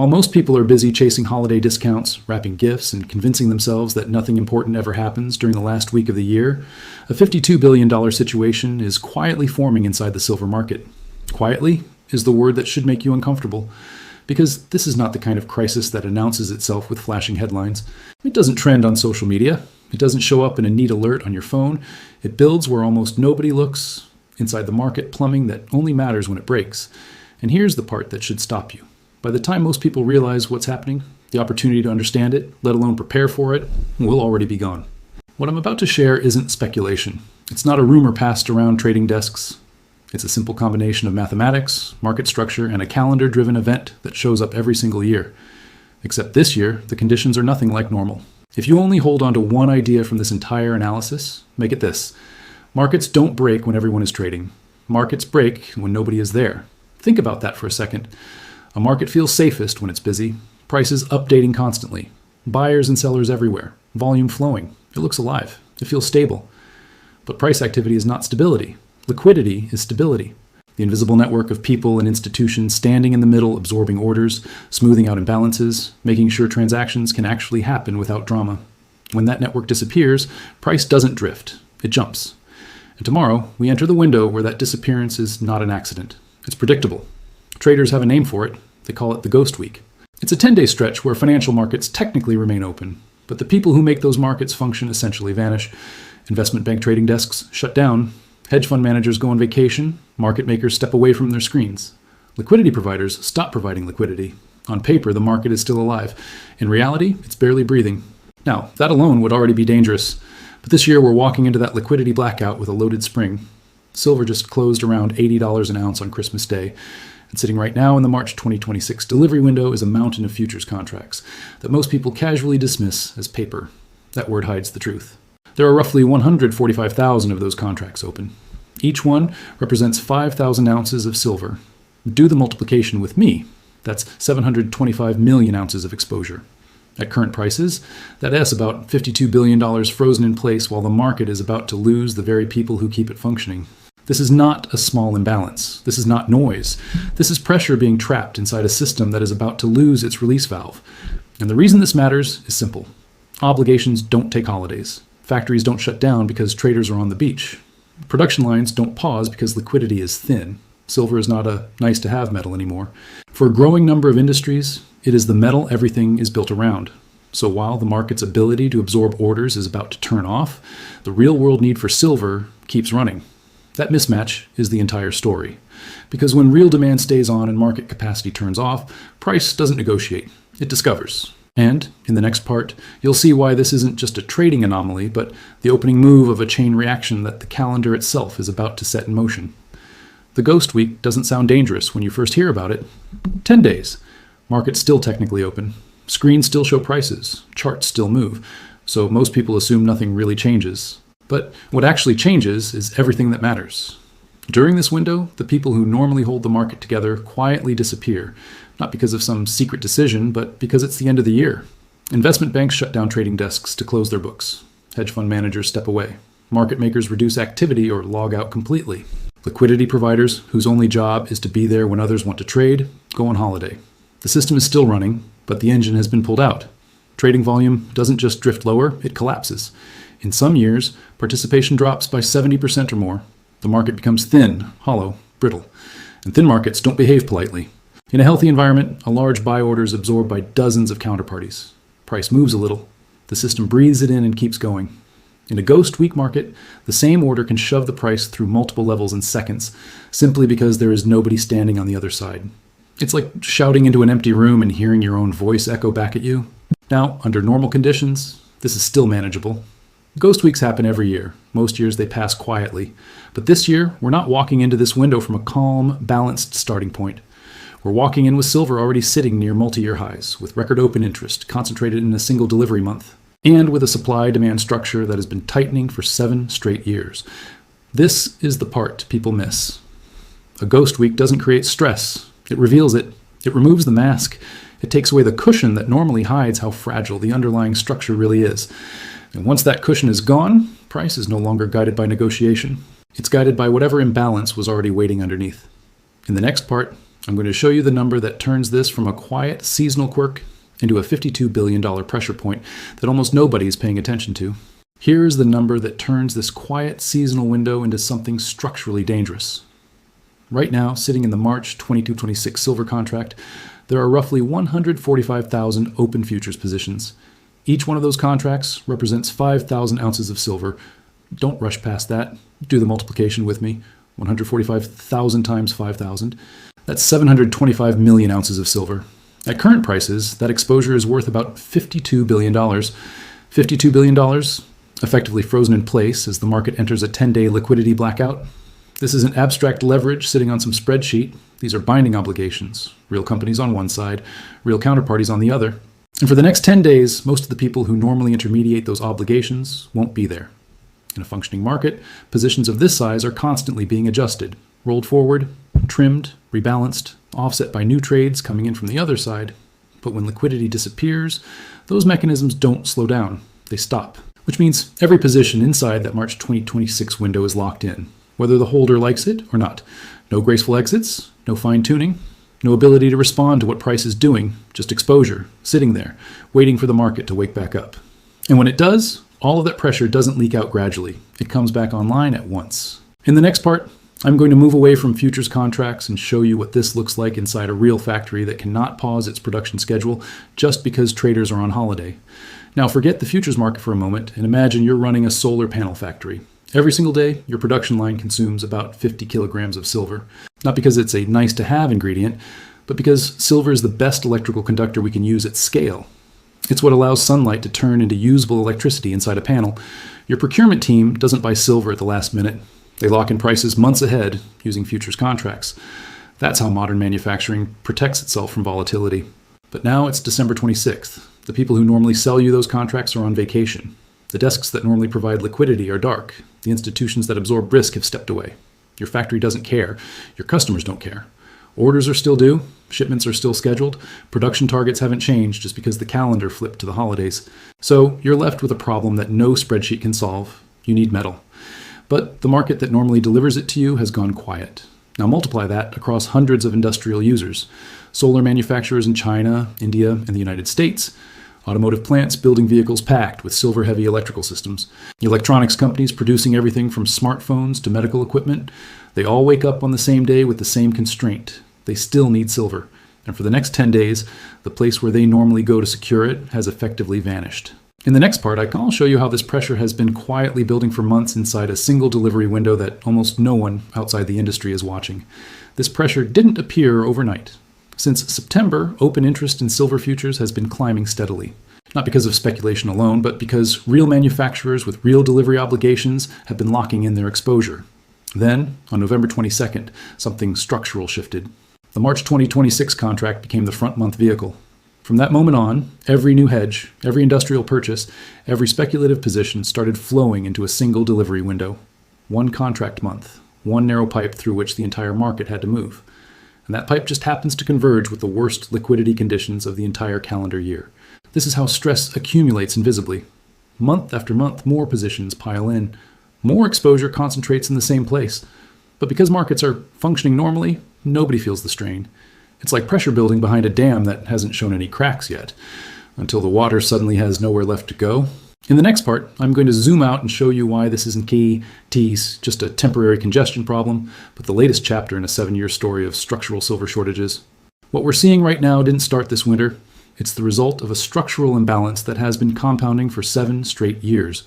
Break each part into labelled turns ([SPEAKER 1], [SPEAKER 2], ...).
[SPEAKER 1] While most people are busy chasing holiday discounts, wrapping gifts, and convincing themselves that nothing important ever happens during the last week of the year, a $52 billion situation is quietly forming inside the silver market. Quietly is the word that should make you uncomfortable, because this is not the kind of crisis that announces itself with flashing headlines. It doesn't trend on social media. It doesn't show up in a neat alert on your phone. It builds where almost nobody looks, inside the market plumbing that only matters when it breaks. And here's the part that should stop you. By the time most people realize what's happening, the opportunity to understand it, let alone prepare for it, will already be gone. What I'm about to share isn't speculation. It's not a rumor passed around trading desks. It's a simple combination of mathematics, market structure, and a calendar-driven event that shows up every single year. Except this year, the conditions are nothing like normal. If you only hold on to one idea from this entire analysis, make it this. Markets don't break when everyone is trading. Markets break when nobody is there. Think about that for a second. A market feels safest when it's busy, prices updating constantly, buyers and sellers everywhere, volume flowing. It looks alive. It feels stable. But price activity is not stability. Liquidity is stability. The invisible network of people and institutions standing in the middle, absorbing orders, smoothing out imbalances, making sure transactions can actually happen without drama. When that network disappears, price doesn't drift. It jumps. And tomorrow, we enter the window where that disappearance is not an accident. It's predictable. Traders have a name for it. They call it the ghost week. It's a 10-day stretch where financial markets technically remain open, but the people who make those markets function essentially vanish. Investment bank trading desks shut down. Hedge fund managers go on vacation. Market makers step away from their screens. Liquidity providers stop providing liquidity. On paper, the market is still alive. In reality, it's barely breathing. Now, that alone would already be dangerous, but this year we're walking into that liquidity blackout with a loaded spring. Silver just closed around $80 an ounce on Christmas Day. And sitting right now in the March 2026 delivery window is a mountain of futures contracts that most people casually dismiss as paper. That word hides the truth. There are roughly 145,000 of those contracts open. Each one represents 5,000 ounces of silver. Do the multiplication with me. That's 725 million ounces of exposure. At current prices, that is about $52 billion frozen in place while the market is about to lose the very people who keep it functioning. This is not a small imbalance. This is not noise. This is pressure being trapped inside a system that is about to lose its release valve. And the reason this matters is simple. Obligations don't take holidays. Factories don't shut down because traders are on the beach. Production lines don't pause because liquidity is thin. Silver is not a nice-to-have metal anymore. For a growing number of industries, it is the metal everything is built around. So while the market's ability to absorb orders is about to turn off, the real-world need for silver keeps running. That mismatch is the entire story. Because when real demand stays on and market capacity turns off, price doesn't negotiate. It discovers. And in the next part, you'll see why this isn't just a trading anomaly, but the opening move of a chain reaction that the calendar itself is about to set in motion. The ghost week doesn't sound dangerous when you first hear about it. 10 days. Market's still technically open. Screens still show prices. Charts still move. So most people assume nothing really changes. But what actually changes is everything that matters. During this window, the people who normally hold the market together quietly disappear, not because of some secret decision, but because it's the end of the year. Investment banks shut down trading desks to close their books. Hedge fund managers step away. Market makers reduce activity or log out completely. Liquidity providers, whose only job is to be there when others want to trade, go on holiday. The system is still running, but the engine has been pulled out. Trading volume doesn't just drift lower, it collapses. In some years, participation drops by 70% or more. The market becomes thin, hollow, brittle. And thin markets don't behave politely. In a healthy environment, a large buy order is absorbed by dozens of counterparties. Price moves a little. The system breathes it in and keeps going. In a ghost weak market, the same order can shove the price through multiple levels in seconds, simply because there is nobody standing on the other side. It's like shouting into an empty room and hearing your own voice echo back at you. Now, under normal conditions, this is still manageable. Ghost weeks happen every year. Most years they pass quietly. But this year, we're not walking into this window from a calm, balanced starting point. We're walking in with silver already sitting near multi-year highs, with record open interest concentrated in a single delivery month, and with a supply-demand structure that has been tightening for 7 straight years. This is the part people miss. A ghost week doesn't create stress. It reveals it. It removes the mask. It takes away the cushion that normally hides how fragile the underlying structure really is. And once that cushion is gone, price is no longer guided by negotiation. It's guided by whatever imbalance was already waiting underneath. In the next part, I'm going to show you the number that turns this from a quiet seasonal quirk into a $52 billion pressure point that almost nobody is paying attention to. Here is the number that turns this quiet seasonal window into something structurally dangerous. Right now, sitting in the March 22-26 silver contract, there are roughly 145,000 open futures positions. Each one of those contracts represents 5,000 ounces of silver. Don't rush past that. Do the multiplication with me. 145,000 times 5,000. That's 725 million ounces of silver. At current prices, that exposure is worth about $52 billion. $52 billion, effectively frozen in place as the market enters a 10-day liquidity blackout. This isn't abstract leverage sitting on some spreadsheet. These are binding obligations. Real companies on one side, real counterparties on the other. And for the next 10 days, most of the people who normally intermediate those obligations won't be there. In a functioning market, positions of this size are constantly being adjusted, rolled forward, trimmed, rebalanced, offset by new trades coming in from the other side. But when liquidity disappears, those mechanisms don't slow down. They stop, which means every position inside that March 2026 window is locked in, whether the holder likes it or not. No graceful exits, no fine-tuning, no ability to respond to what price is doing, just exposure, sitting there, waiting for the market to wake back up. And when it does, all of that pressure doesn't leak out gradually. It comes back online at once. In the next part, I'm going to move away from futures contracts and show you what this looks like inside a real factory that cannot pause its production schedule just because traders are on holiday. Now forget the futures market for a moment and imagine you're running a solar panel factory. Every single day, your production line consumes about 50 kilograms of silver. Not because it's a nice-to-have ingredient, but because silver is the best electrical conductor we can use at scale. It's what allows sunlight to turn into usable electricity inside a panel. Your procurement team doesn't buy silver at the last minute. They lock in prices months ahead using futures contracts. That's how modern manufacturing protects itself from volatility. But now it's December 26th. The people who normally sell you those contracts are on vacation. The desks that normally provide liquidity are dark. The institutions that absorb risk have stepped away. Your factory doesn't care. Your customers don't care. Orders are still due. Shipments are still scheduled. Production targets haven't changed just because the calendar flipped to the holidays. So you're left with a problem that no spreadsheet can solve. You need metal. But the market that normally delivers it to you has gone quiet. Now multiply that across hundreds of industrial users. Solar manufacturers in China, India, and the United States. Automotive plants building vehicles packed with silver-heavy electrical systems. Electronics companies producing everything from smartphones to medical equipment. They all wake up on the same day with the same constraint. They still need silver. And for the next 10 days, the place where they normally go to secure it has effectively vanished. In the next part, I'll show you how this pressure has been quietly building for months inside a single delivery window that almost no one outside the industry is watching. This pressure didn't appear overnight. Since September, open interest in silver futures has been climbing steadily. Not because of speculation alone, but because real manufacturers with real delivery obligations have been locking in their exposure. Then, on November 22nd, something structural shifted. The March 2026 contract became the front-month vehicle. From that moment on, every new hedge, every industrial purchase, every speculative position started flowing into a single delivery window. One contract month, one narrow pipe through which the entire market had to move. And that pipe just happens to converge with the worst liquidity conditions of the entire calendar year. This is how stress accumulates invisibly. Month after month, more positions pile in. More exposure concentrates in the same place. But because markets are functioning normally, nobody feels the strain. It's like pressure building behind a dam that hasn't shown any cracks yet, until the water suddenly has nowhere left to go. In the next part, I'm going to zoom out and show you why this isn't just a temporary congestion problem, but the latest chapter in a 7-year story of structural silver shortages. What we're seeing right now didn't start this winter. It's the result of a structural imbalance that has been compounding for 7 straight years.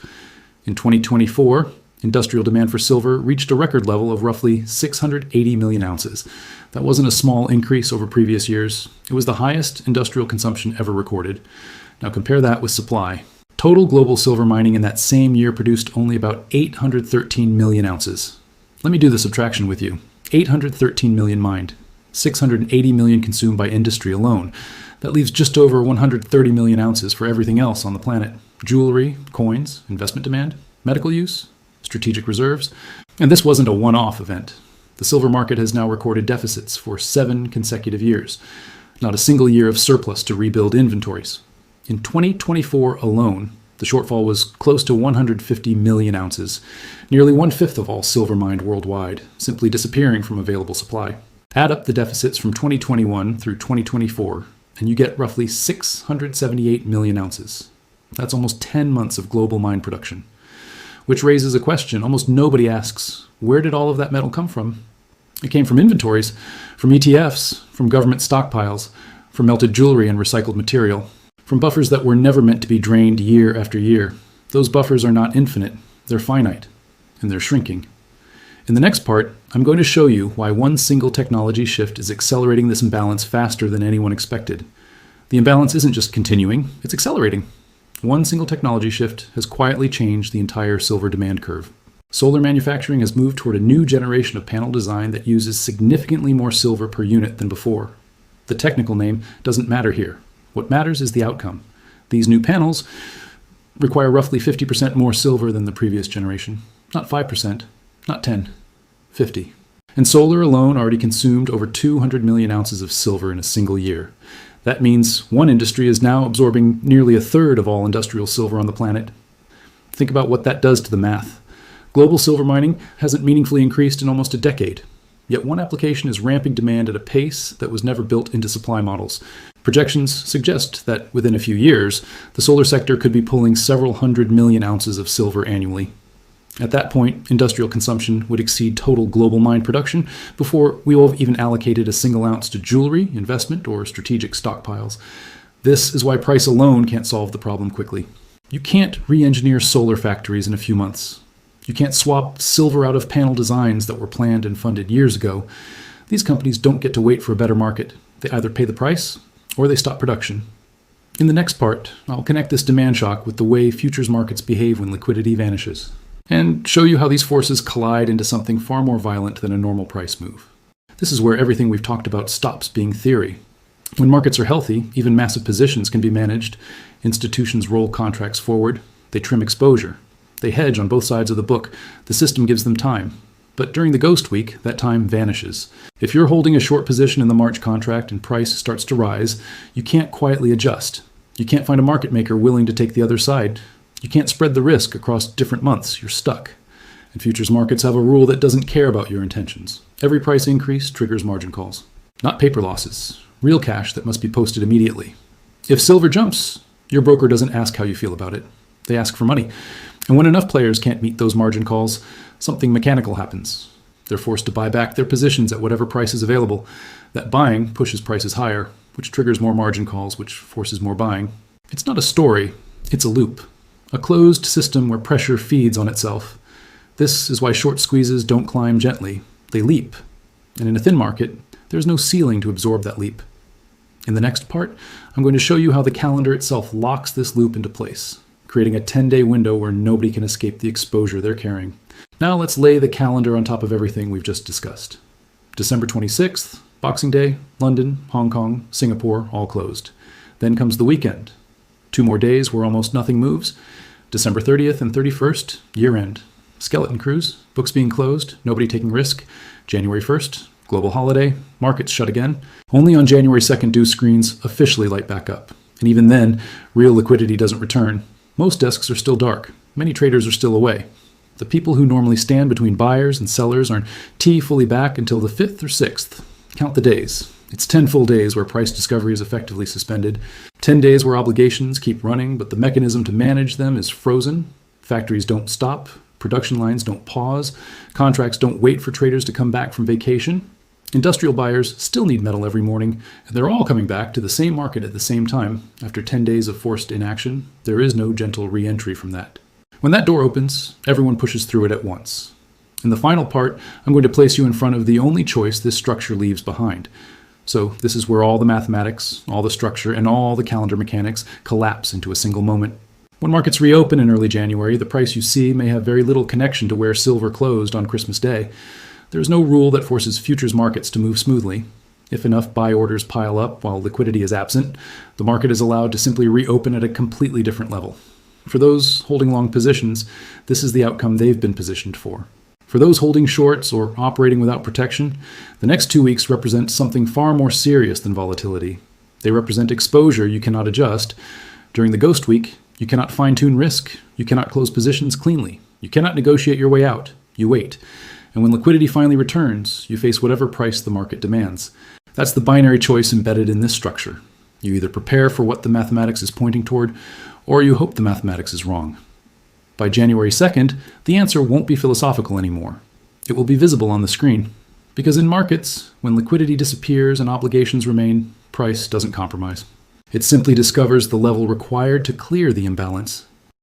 [SPEAKER 1] In 2024, industrial demand for silver reached a record level of roughly 680 million ounces. That wasn't a small increase over previous years. It was the highest industrial consumption ever recorded. Now compare that with supply. Total global silver mining in that same year produced only about 813 million ounces. Let me do the subtraction with you. 813 million mined. 680 million consumed by industry alone. That leaves just over 130 million ounces for everything else on the planet. Jewelry, coins, investment demand, medical use, strategic reserves. And this wasn't a one-off event. The silver market has now recorded deficits for 7 consecutive years. Not a single year of surplus to rebuild inventories. In 2024 alone, the shortfall was close to 150 million ounces, nearly 1/5 of all silver mined worldwide, simply disappearing from available supply. Add up the deficits from 2021 through 2024, and you get roughly 678 million ounces. That's almost 10 months of global mine production. Which raises a question almost nobody asks: where did all of that metal come from? It came from inventories, from ETFs, from government stockpiles, from melted jewelry and recycled material, from buffers that were never meant to be drained year after year. Those buffers are not infinite, they're finite, and they're shrinking. In the next part, I'm going to show you why one single technology shift is accelerating this imbalance faster than anyone expected. The imbalance isn't just continuing, it's accelerating. One single technology shift has quietly changed the entire silver demand curve. Solar manufacturing has moved toward a new generation of panel design that uses significantly more silver per unit than before. The technical name doesn't matter here. What matters is the outcome. These new panels require roughly 50% more silver than the previous generation. Not 5%, not 10, 50. And solar alone already consumed over 200 million ounces of silver in a single year. That means one industry is now absorbing nearly a third of all industrial silver on the planet. Think about what that does to the math. Global silver mining hasn't meaningfully increased in almost a decade. Yet one application is ramping demand at a pace that was never built into supply models. Projections suggest that within a few years, the solar sector could be pulling several 100 million ounces of silver annually. At that point, industrial consumption would exceed total global mine production before we will have even allocated a single ounce to jewelry, investment, or strategic stockpiles. This is why price alone can't solve the problem quickly. You can't re-engineer solar factories in a few months. You can't swap silver out of panel designs that were planned and funded years ago. These companies don't get to wait for a better market. They either pay the price or they stop production. In the next part, I'll connect this demand shock with the way futures markets behave when liquidity vanishes, and show you how these forces collide into something far more violent than a normal price move. This is where everything we've talked about stops being theory. When markets are healthy, even massive positions can be managed. Institutions roll contracts forward. They trim exposure. They hedge on both sides of the book. The system gives them time. But during the ghost week, that time vanishes. If you're holding a short position in the March contract and price starts to rise, you can't quietly adjust. You can't find a market maker willing to take the other side. You can't spread the risk across different months. You're stuck. And futures markets have a rule that doesn't care about your intentions. Every price increase triggers margin calls. Not paper losses. Real cash that must be posted immediately. If silver jumps, your broker doesn't ask how you feel about it. They ask for money. And when enough players can't meet those margin calls, something mechanical happens. They're forced to buy back their positions at whatever price is available. That buying pushes prices higher, which triggers more margin calls, which forces more buying. It's not a story, it's a loop. A closed system where pressure feeds on itself. This is why short squeezes don't climb gently. They leap. And in a thin market, there's no ceiling to absorb that leap. In the next part, I'm going to show you how the calendar itself locks this loop into place, creating a 10-day window where nobody can escape the exposure they're carrying. Now let's lay the calendar on top of everything we've just discussed. December 26th, Boxing Day, London, Hong Kong, Singapore, all closed. Then comes the weekend. 2 more days where almost nothing moves. December 30th and 31st, year-end. Skeleton crews, books being closed, nobody taking risk. January 1st, global holiday, markets shut again. Only on January 2nd do screens officially light back up. And even then, real liquidity doesn't return. Most desks are still dark. Many traders are still away. The people who normally stand between buyers and sellers aren't fully back until the 5th or 6th. Count the days. It's 10 full days where price discovery is effectively suspended. 10 days where obligations keep running, but the mechanism to manage them is frozen. Factories don't stop. Production lines don't pause. Contracts don't wait for traders to come back from vacation. Industrial buyers still need metal every morning, and they're all coming back to the same market at the same time. After 10 days of forced inaction, there is no gentle re-entry from that. When that door opens, everyone pushes through it at once. In the final part, I'm going to place you in front of the only choice this structure leaves behind. So this is where all the mathematics, all the structure, and all the calendar mechanics collapse into a single moment. When markets reopen in early January, the price you see may have very little connection to where silver closed on Christmas Day. There is no rule that forces futures markets to move smoothly. If enough buy orders pile up while liquidity is absent, the market is allowed to simply reopen at a completely different level. For those holding long positions, this is the outcome they've been positioned for. For those holding shorts or operating without protection, the next 2 weeks represent something far more serious than volatility. They represent exposure you cannot adjust. During the ghost week, you cannot fine-tune risk. You cannot close positions cleanly. You cannot negotiate your way out. You wait. And when liquidity finally returns, you face whatever price the market demands. That's the binary choice embedded in this structure. You either prepare for what the mathematics is pointing toward, or you hope the mathematics is wrong. By January 2nd, the answer won't be philosophical anymore. It will be visible on the screen. Because in markets, when liquidity disappears and obligations remain, price doesn't compromise. It simply discovers the level required to clear the imbalance